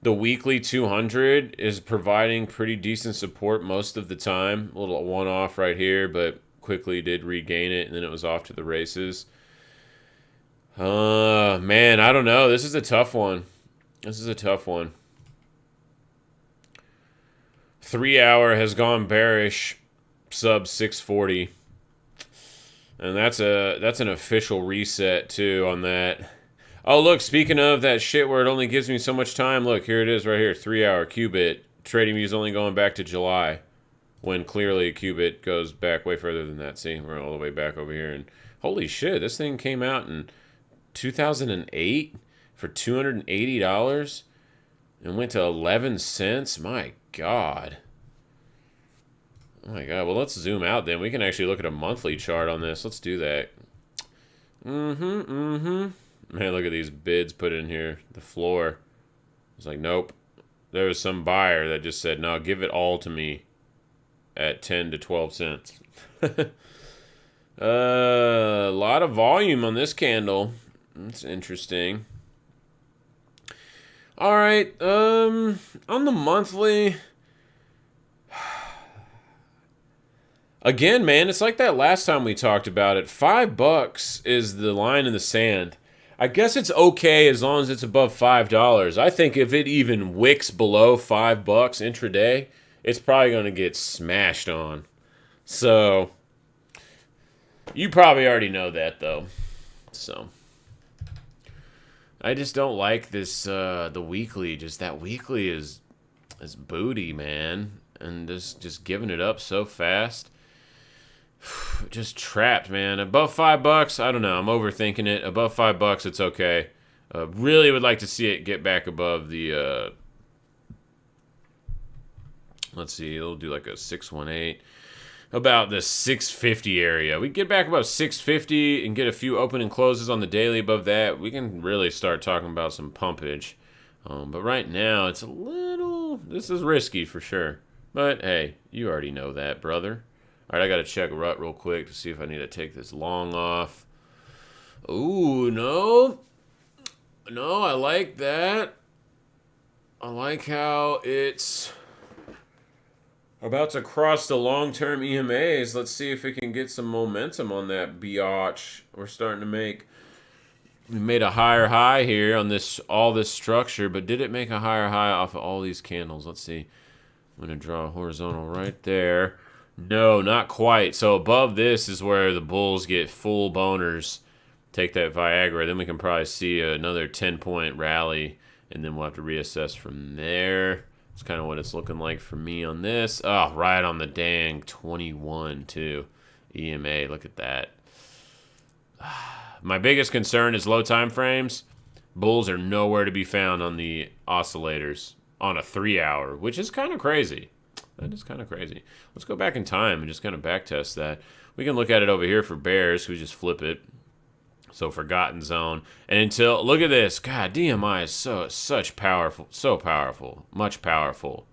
S1: weekly 200 is providing pretty decent support most of the time. A little one-off right here, but quickly did regain it, and then it was off to the races. Man, I don't know. This is a tough one. 3 hour has gone bearish, sub 640. And that's an official reset, too, on that. Oh, look, speaking of that shit where it only gives me so much time, look, here it is right here, 3 hour Qubit. Trading view is only going back to July, when clearly Qubit goes back way further than that. See, we're all the way back over here. And holy shit, this thing came out in 2008 for $280 and went to 11 cents. My God. Oh my God. Well, let's zoom out then. We can actually look at a monthly chart on this. Let's do that. Man, look at these bids put in here. The floor. It's like, nope. There was some buyer that just said, no, give it all to me at 10 to 12 cents. A lot of volume on this candle. That's interesting. All right. On the monthly. Again, man, it's like that last time we talked about it. $5 is the line in the sand. I guess it's okay as long as it's above $5. I think if it even wicks below $5 intraday, it's probably going to get smashed on. So, you probably already know that, though. So, I just don't like this, the weekly. Just that weekly is booty, man. And just giving it up so fast. just trapped, man. Above $5, I don't know. I'm overthinking it. Above $5, it's okay. Really would like to see it get back above the, let's see, it'll do like a 618. About the 650 area. We get back about 650 and get a few open and closes on the daily above that. We can really start talking about some pumpage. But right now, it's a little, this is risky for sure. But hey, you already know that, brother. All right, I got to check rut real quick to see if I need to take this long off. Ooh, no. No, I like that. I like how it's about to cross the long-term EMAs. Let's see if we can get some momentum on that biatch. We're starting to make... We made a higher high here on all this structure, but did it make a higher high off of all these candles? Let's see. I'm going to draw a horizontal right there. No, not quite. So above this is where the bulls get full boners. Take that Viagra. Then we can probably see another 10-point rally, and then we'll have to reassess from there. It's kind of what it's looking like for me on this. Oh, right on the dang 21 too. EMA, look at that. My biggest concern is low time frames. Bulls are nowhere to be found on the oscillators on a 3-hour, which is kind of crazy. That is kind of crazy. Let's go back in time and just kind of back test that. We can look at it over here for bears. We just flip it. So forgotten zone. And until, look at this. God, DMI is such powerful. So powerful. Much powerful.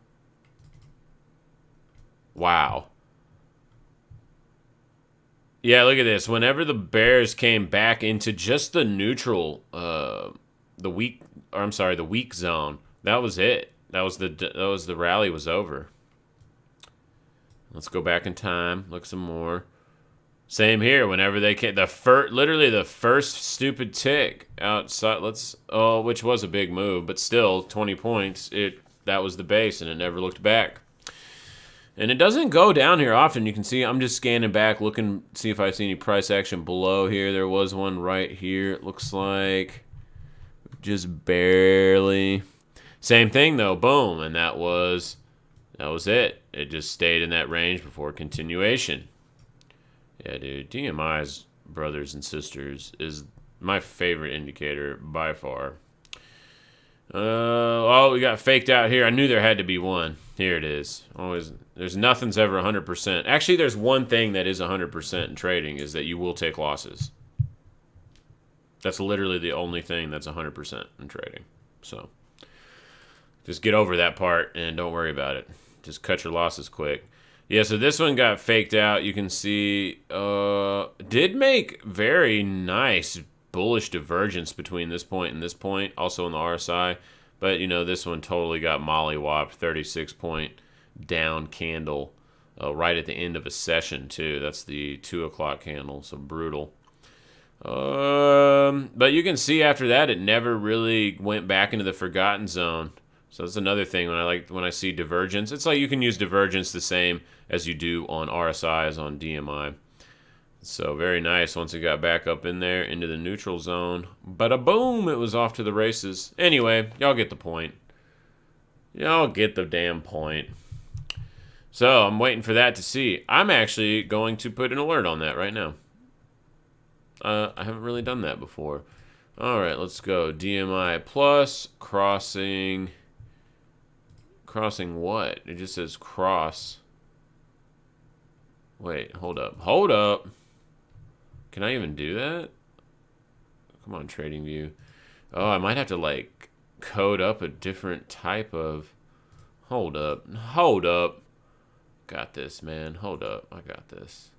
S1: Wow. Yeah, look at this. Whenever the bears came back into just the neutral, the weak zone, that was it. That was the rally was over. Let's go back in time. Look some more. Same here. Whenever they came, literally the first stupid tick outside. Which was a big move, but still 20 points. That was the base, and it never looked back. And it doesn't go down here often. You can see I'm just scanning back, looking, see if I see any price action below here. There was one right here. It looks like just barely. Same thing though. Boom, and that was it. It just stayed in that range before continuation. Yeah, dude. DMI's, brothers and sisters, is my favorite indicator by far. Oh, we got faked out here. I knew there had to be one. Here it is. Always, there's nothing's ever 100%. Actually, there's one thing that is 100% in trading, is that you will take losses. That's literally the only thing that's 100% in trading. So, just get over that part and don't worry about it. Just cut your losses quick. Yeah, so this one got faked out. You can see, did make very nice bullish divergence between this point and this point, also in the RSI. But, you know, this one totally got mollywopped, 36-point down candle right at the end of a session, too. That's the 2 o'clock candle, so brutal. But you can see after that, it never really went back into the forgotten zone. So that's another thing when I see divergence. It's like you can use divergence the same as you do on RSIs on DMI. So very nice once it got back up in there into the neutral zone. Bada boom, it was off to the races. Anyway, y'all get the point. Y'all get the damn point. So I'm waiting for that to see. I'm actually going to put an alert on that right now. I haven't really done that before. All right, let's go. DMI plus crossing what? It just says cross. Wait, hold up. Hold up. Can I even do that? Come on, Trading View. Oh, I might have to, like, code up a different type of... Hold up. Hold up. Got this, man. Hold up. I got this.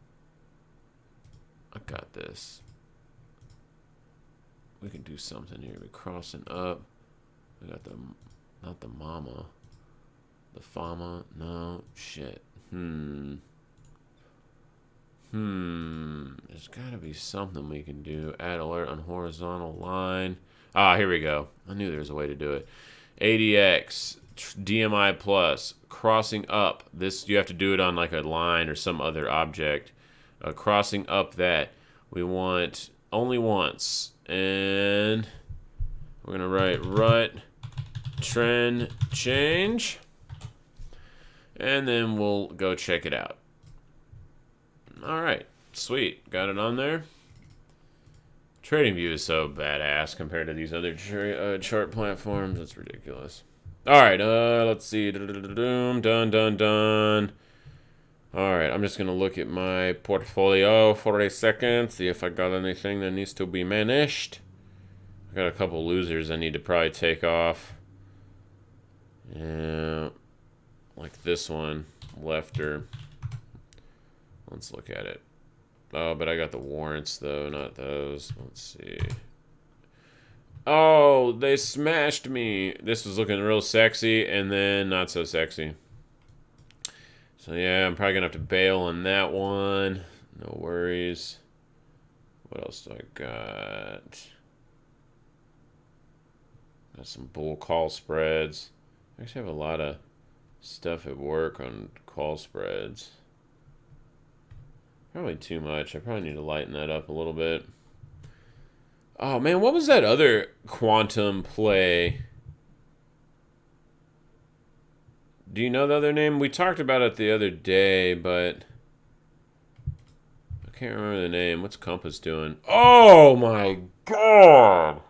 S1: I got this. We can do something here. We're crossing up. We got the... Not the mama. The fama. No. Shit. There's got to be something we can do. Add alert on horizontal line. Ah, here we go. I knew there was a way to do it. ADX, DMI plus, crossing up. This, you have to do it on like a line or some other object. Crossing up that. We want only once. And we're going to write rut trend change. And then we'll go check it out. All right. Sweet. Got it on there. TradingView is so badass compared to these other chart platforms. It's ridiculous. All right, let's see. Done, done, done. All right, I'm just going to look at my portfolio for a second, see if I got anything that needs to be managed. I got a couple losers I need to probably take off. Yeah, like this one, lefter. Let's look at it. Oh, but I got the warrants, though, not those. Let's see. Oh, they smashed me. This was looking real sexy, and then not so sexy. So, yeah, I'm probably going to have to bail on that one. No worries. What else do I got? Got some bull call spreads. I actually have a lot of stuff at work on call spreads. Probably too much. I probably need to lighten that up a little bit. Oh, man, what was that other quantum play? Do you know the other name? We talked about it the other day, but I can't remember the name. What's Compass doing? Oh, my God.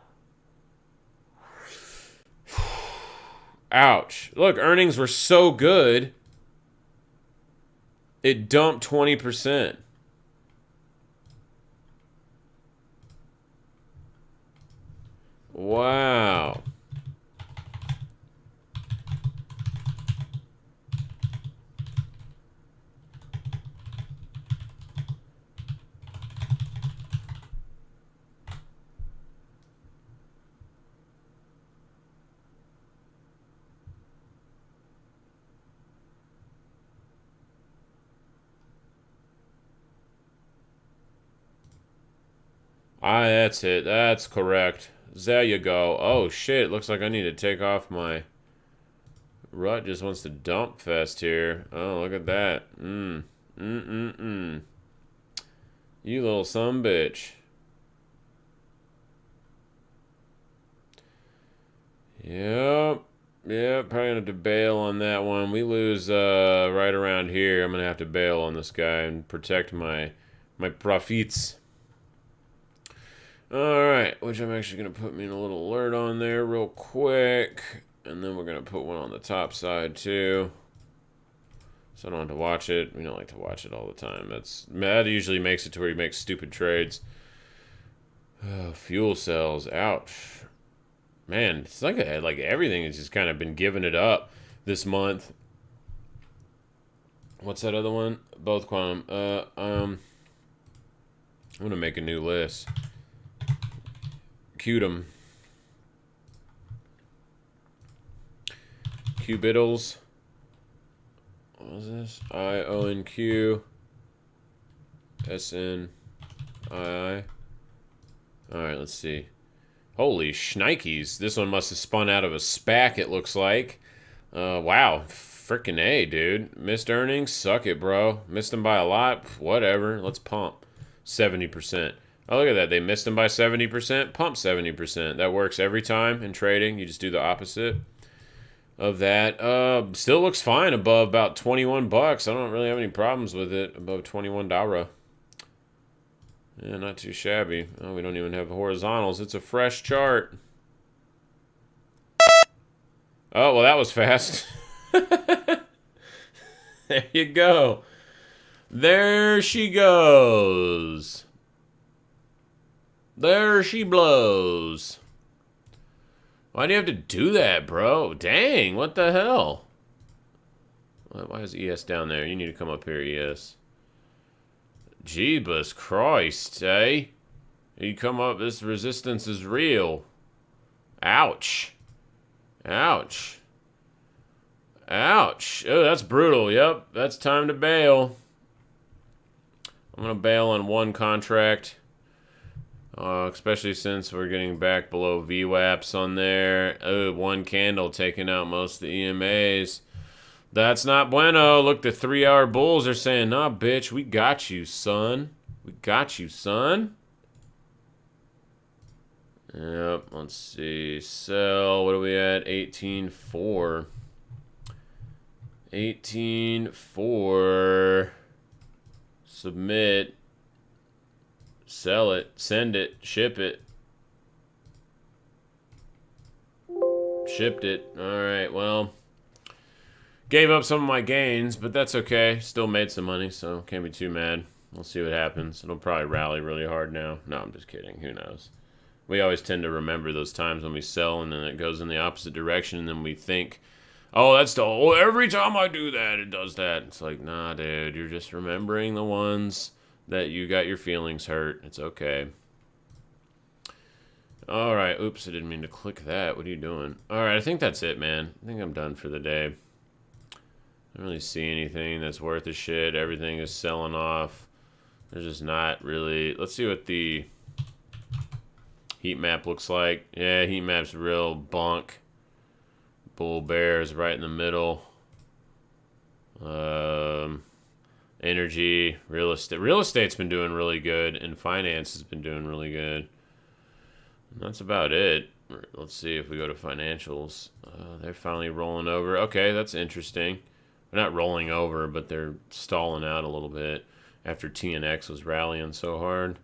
S1: Ouch. Look, earnings were so good, it dumped 20%. Wow. That's it. That's correct. There you go. Oh, shit. Looks like I need to take off my... Rut just wants to dump fest here. Oh, look at that. You little sumbitch. Yep. Yep, probably gonna have to bail on that one. We lose right around here. I'm gonna have to bail on this guy and protect my profits. Alright, which I'm actually gonna put me in a little alert on there real quick. And then we're gonna put one on the top side too. So I don't have to watch it. We don't like to watch it all the time. That usually makes it to where you make stupid trades. Fuel cells, ouch. Man, it's like everything has just kind of been giving it up this month. What's that other one? Both quantum. I'm gonna make a new list. Qdom. Qbiddles. What was this? IONQ. SNII. Alright, let's see. Holy shnikes. This one must have spun out of a SPAC, it looks like. Wow. Frickin' A, dude. Missed earnings? Suck it, bro. Missed them by a lot? Whatever. Let's pump. 70%. Oh, look at that. They missed them by 70%. Pump 70%. That works every time in trading. You just do the opposite of that. Still looks fine above about 21 bucks. I don't really have any problems with it. Above 21 Dara. Yeah, not too shabby. Oh, we don't even have horizontals. It's a fresh chart. Oh, well, that was fast. There you go. There she goes. There she blows. Why do you have to do that, bro? Dang, what the hell? Why is ES down there? You need to come up here, ES. Jeebus Christ, eh? You come up, this resistance is real. Ouch. Ouch. Ouch. Oh, that's brutal. Yep, that's time to bail. I'm going to bail on one contract. Especially since we're getting back below VWAPs on there. Oh, one candle taking out most of the EMAs. That's not bueno. Look, the 3-hour bulls are saying, nah, bitch, we got you, son. We got you, son. Yep, let's see. Sell, what are we at? 18.4. 18.4. Submit. Sell it. Send it. Ship it. Shipped it. Alright, well. Gave up some of my gains, but that's okay. Still made some money, so can't be too mad. We'll see what happens. It'll probably rally really hard now. No, I'm just kidding. Who knows? We always tend to remember those times when we sell and then it goes in the opposite direction and then we think, oh, that's the whole, every time I do that, it does that. It's like, nah, dude, you're just remembering the ones that you got your feelings hurt. It's okay. All right. Oops, I didn't mean to click that. What are you doing? All right, I think that's it, man. I think I'm done for the day. I don't really see anything that's worth a shit. Everything is selling off. There's just not really... Let's see what the heat map looks like. Yeah, heat map's real bunk. Bull bears right in the middle. Energy, real estate. Real estate's been doing really good, and finance has been doing really good. And that's about it. Let's see if we go to financials. They're finally rolling over. Okay, that's interesting. They're not rolling over, but they're stalling out a little bit after TNX was rallying so hard.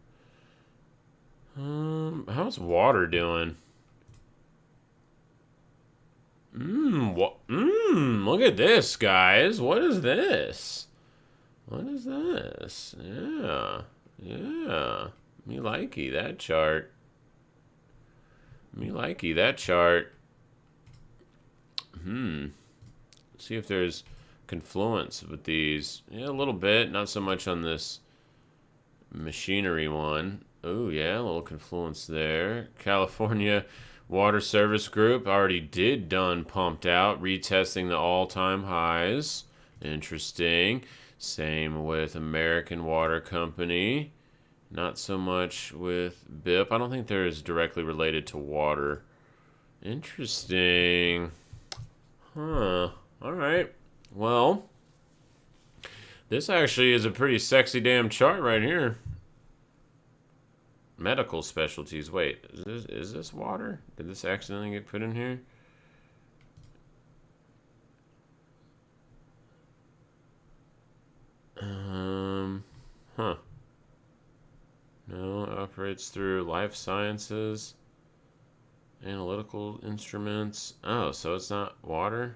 S1: How's water doing? Look at this, guys. What is this? What is this? Yeah. Me likey that chart. Me likey that chart. See if there's confluence with these. Yeah, a little bit. Not so much on this machinery one. Oh, yeah, a little confluence there. California Water Service Group already done pumped out, retesting the all-time highs. Interesting. Same with American Water Company. Not so much with BIP. I don't think they're as directly related to water. Interesting. Huh. All right. Well, this actually is a pretty sexy damn chart right here. Medical specialties. Wait, is this water? Did this accidentally get put in here? Huh. No, operates through life sciences, analytical instruments. Oh, so it's not water?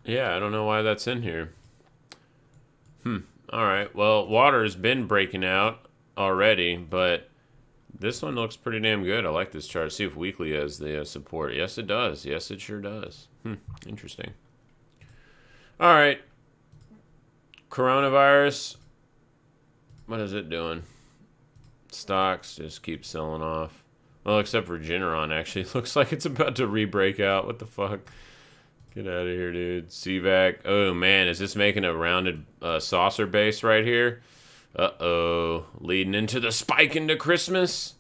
S1: Yeah, I don't know why that's in here. Alright, well, water's been breaking out already, but this one looks pretty damn good. I like this chart. See if weekly has the support. Yes, it does. Yes, it sure does. Interesting. Alright. Coronavirus. What is it doing? Stocks just keep selling off. Well, except for Generon, actually. Looks like it's about to re-break out. What the fuck? Get out of here, dude. CVAC. Oh, man. Is this making a rounded saucer base right here? Uh-oh. Leading into the spike into Christmas?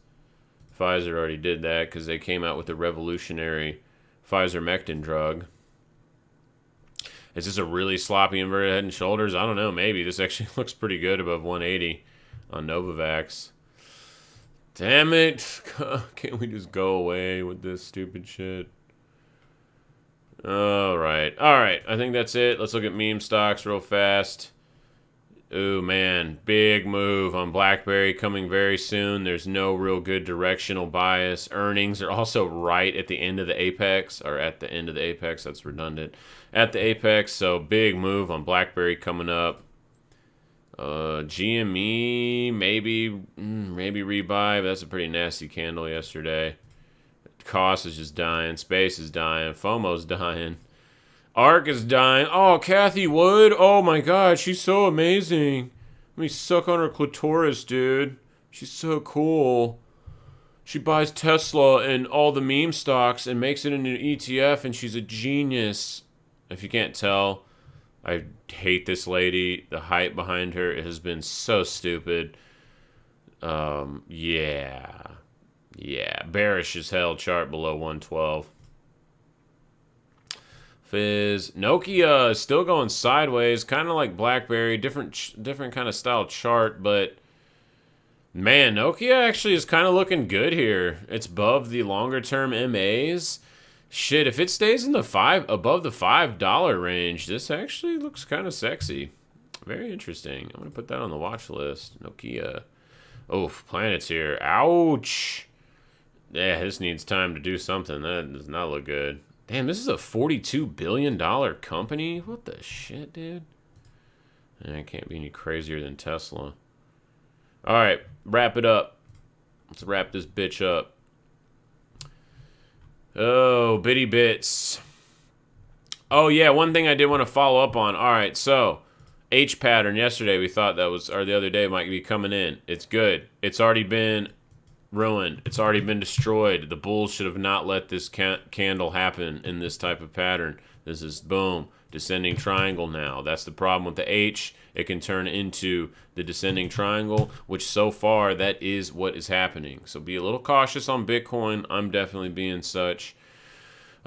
S1: Pfizer already did that because they came out with the revolutionary Pfizer-Mectin drug. Is this a really sloppy inverted head and shoulders? I don't know. Maybe. This actually looks pretty good above 180 on Novavax. Damn it. Can't we just go away with this stupid shit? Alright. Alright. I think that's it. Let's look at meme stocks real fast. Ooh, man. Big move on BlackBerry coming very soon. There's no real good directional bias. Earnings are also right at the end of the apex. Or at the end of the apex. That's redundant. At the apex. So, big move on BlackBerry coming up. GME, maybe rebuy. But that's a pretty nasty candle yesterday. Cost is just dying. Space is dying. FOMO's dying. ARK is dying. Oh, Kathy Wood. Oh, my God. She's so amazing. Let me suck on her clitoris, dude. She's so cool. She buys Tesla and all the meme stocks and makes it into an ETF, and she's a genius. If you can't tell, I hate this lady. The hype behind her has been so stupid. Yeah, bearish as hell. Chart below 112. Fizz. Nokia is still going sideways, kind of like BlackBerry. Different kind of style chart, but man, Nokia actually is kind of looking good here. It's above the longer term MAs. Shit, if it stays in the above the $5 range, this actually looks kind of sexy. Very interesting. I'm gonna put that on the watch list. Nokia. Oh, Planet's here. Ouch. Yeah, this needs time to do something. That does not look good. Damn, this is a $42 billion company? What the shit, dude? It can't be any crazier than Tesla. All right, wrap it up. Let's wrap this bitch up. Oh, bitty bits. Oh, yeah, one thing I did want to follow up on. All right, so H pattern yesterday, we thought that was, or the other day, might be coming in. It's good. It's already been ruined. It's already been destroyed. The bulls should have not let this candle happen in this type of pattern. This is, boom, descending triangle now. That's the problem with the H. It can turn into the descending triangle, which so far, that is what is happening. So be a little cautious on Bitcoin. I'm definitely being such.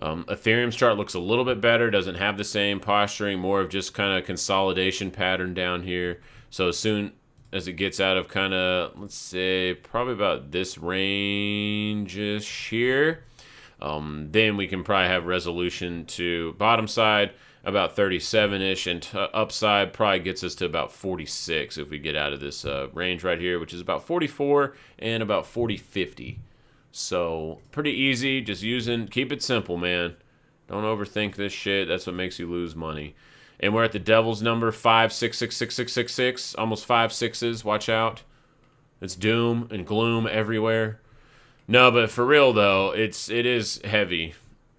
S1: Ethereum's chart looks a little bit better. Doesn't have the same posturing. More of just kind of consolidation pattern down here. So as soon as it gets out of kind of, let's say, probably about this range-ish here, then we can probably have resolution to bottom side about 37-ish, and upside probably gets us to about 46 if we get out of this range right here, which is about 44 and about 40.50. So pretty easy, just keep it simple, man. Don't overthink this shit. That's what makes you lose money. And we're at the devil's number, 5666666, almost 5 sixes. Watch out. It's doom and gloom everywhere. No, but for real though, it is heavy,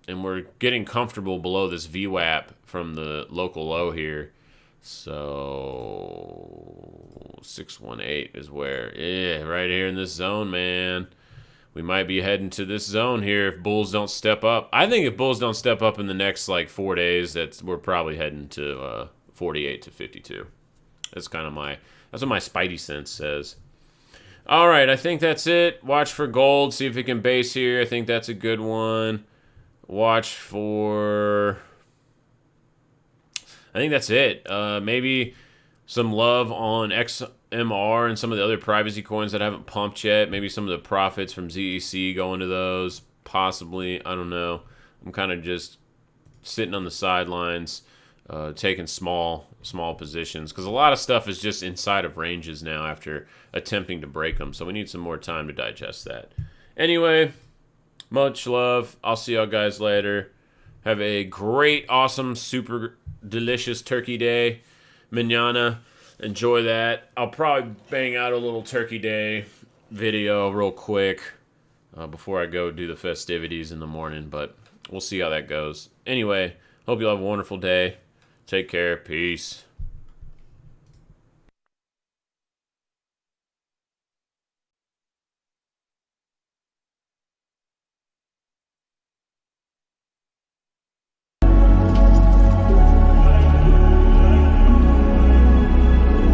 S1: and we're getting comfortable below this VWAP from the local low here. So 618 is where, yeah, right here in this zone, man. We might be heading to this zone here if bulls don't step up. I think if bulls don't step up in the next like 4 days, we're probably heading to 48 to 52. That's kind of that's what my spidey sense says. All right, I think that's it. Watch for gold, see if it can base here. I think that's a good one. Watch for, I think that's it. Maybe some love on XMR and some of the other privacy coins that haven't pumped yet. Maybe some of the profits from ZEC going to those. Possibly, I don't know. I'm kind of just sitting on the sidelines, taking small positions, because a lot of stuff is just inside of ranges now after attempting to break them. So we need some more time to digest that. Anyway, much love. I'll see y'all guys later. Have a great, awesome, super delicious turkey day. Manana. Enjoy that. I'll probably bang out a little turkey day video real quick before I go do the festivities in the morning, but we'll see how that goes. Anyway, hope you all have a wonderful day. Take care. Peace.